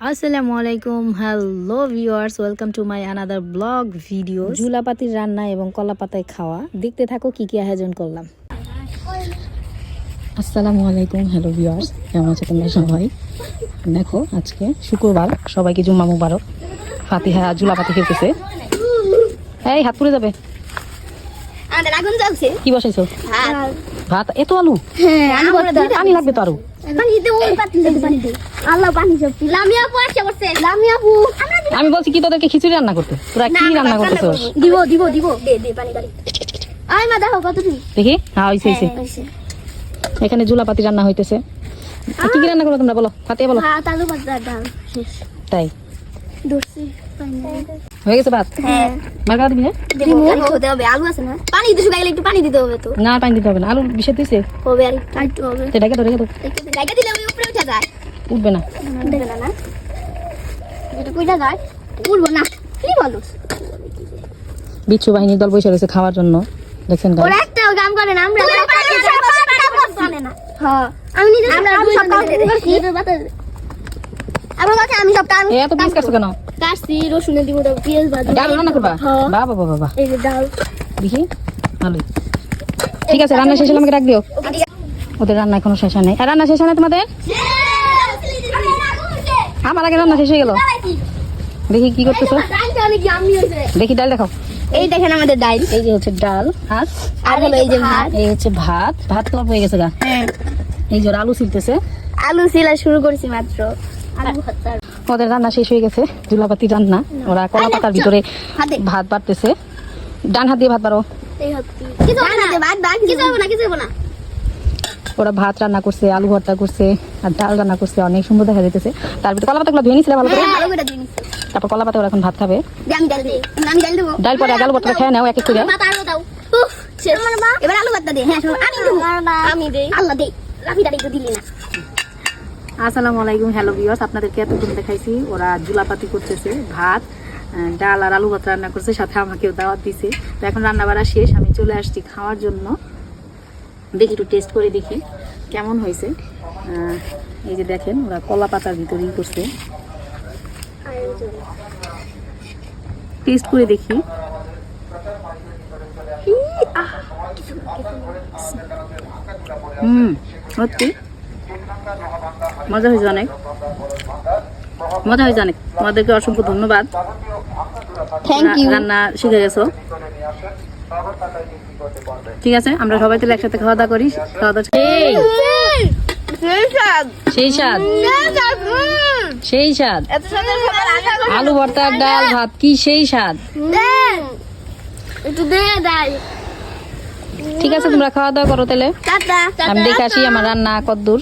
আসসালামু আলাইকুম, hello viewers, welcome to my another blog video. ঝুলাপাতির রান্না এবং কলা পাতায় খাওয়া, দেখতে থাকো কি কি আয়োজন করলাম। আসসালামু আলাইকুম, হ্যালো ভিউয়ার্স, কেমন আছো তোমরা সবাই? দেখো আজকে শুক্রবার, সবাইকে জুম্মা মুবারক। ফাতিহা ঝুলাপাতি খেতেছে। এই হাত পুড়ে যাবে। কি বসাইছো? ভাত। এত আলু? পানি লাগবে তো আরো। আমি বলছি কি তোদেরকে খিচুড়ি রান্না করতে, তোরা কি রান্না করতেছো? দেখি। হ্যাঁ, হইছে। এখানে ঝুলাপাতি রান্না হইতেছে। কি কি রান্না করো তোমরা, বলো? ফাতিহা বলো। তাই হয়ে গেছে ভাত? মার্কা দিবি না? পানি দিতে শুকাইলে একটু পানি দিতে হবে তো। না, পানি দিতে হবে না। আলু বিষে দিছে হবে আর একটু হবে। রেখে তো জায়গা দিলে ওই উপরে উঠে যায়। উঠবে না। দেবে না না। এটা কইটা যায়? উঠবো না। কি বলো? বিচ্ছু বাহিনীর দল বসে রয়েছে খাওয়ার জন্য। দেখছেন ওরা একটাও কাম করে না। আমরা জানে না। হ্যাঁ, আমি নিজে আমরা সব কাজ করছি। আমি সব কাজ এত পিস কাটছো কেন? কাটছি, রসুনের দিব, পেঁয়াজ ভাজি। ডাল রান্না করবা? বাবা বাবা বাবা, এই যে ডাল দেখি ভালোই। ঠিক আছে, রান্না শেষ হলে আমাকে ডাক দিও। ওদের রান্না এখনো শেষ হয় নাই। আর রান্না শেষ হয় না তোমাদের? আমার আগে রান্না শেষ হয়ে গেল। দেখি কি করতেছো, দেখি ডাল দেখাও। এই দেখেন আমাদের ডাল। এই যে হচ্ছে ডাল, আর হলো এই যে ভাত। এই হচ্ছে ভাত। ভাত তো হয়ে গেছে গা। এই যে আলু ছিলতেছে। আলু ছিলা শুরু করেছি মাত্র। আলু ভর্তা। ওদের রান্না শেষ হয়ে গেছে, ঝুলাপাতি রান্না। ওরা কলা পাতার ভিতরে ভাত বাড়তেছে। ডান হাত দিয়ে ভাত বাড়ো। এই হচ্ছে কিছু হবে না, ভাত দাও, কিছু হবে না, কিছু হবে না। ওরা ভাত রান্না করছে, আলু ভর্তা করছে, আর ডাল রান্না করছে। অনেক সুন্দর দেখা যাইতেছে। তার ভিতরে কলা পাতাগুলো ধুয়ে নিছিলে ভালো করে। ভালো করে দিয়ে নিছি। তারপর কলা পাতা ওরা এখন ভাত খাবে। আমি ডাল দেই। আমি ডাল দেব। ডাল পরে আলু ভর্তা খেয়ে নাও এক এক করে। পাতা আলু দাও। উফ, শেষ। এবার আলু ভর্তা দে। হ্যাঁ, আমি দেব। আমি দেই। আল্লাহ দেই। রাফিটা একটু দিলি না। আসসালামু আলাইকুম, হ্যালো ভিউয়ার্স, আপনাদেরকে এতক্ষণ দেখাইছি ওরা ঝুলাপাতি করতেছে। ভাত, ডাল আর আলু ভর্তা রান্না করছে, সাথে আমাকেও দাওয়াত দিছে। তো এখন রান্না বাড়া শেষ, আমি চলে আসছি খাওয়ার জন্য। দেখি একটু টেস্ট করে দেখি কেমন হয়েছে। এই যে দেখেন ওরা কলা পাতার ভিতরেই করছে। টেস্ট করে দেখি। সত্যি মজা হয়েছে, অনেক মজা হয়েছে অনেক। তোমাদেরকে অসংখ্য ধন্যবাদ, থ্যাংক ইউ। রান্না শিখে গেছো। ঠিক আছে, আমরা সবাই তাহলে একসাথে খাওয়া দাওয়া করি। খাওয়া দাওয়া সেই স্বাদ, সেই স্বাদ। আলু ভর্তা, ডাল, ভাত, কি সেই স্বাদ। একটু দে দাই। ঠিক আছে, তোমরা খাওয়া দাওয়া করো তাহলে। টাটা। আমি দেখে আসি আমার রান্না কদ্দূর।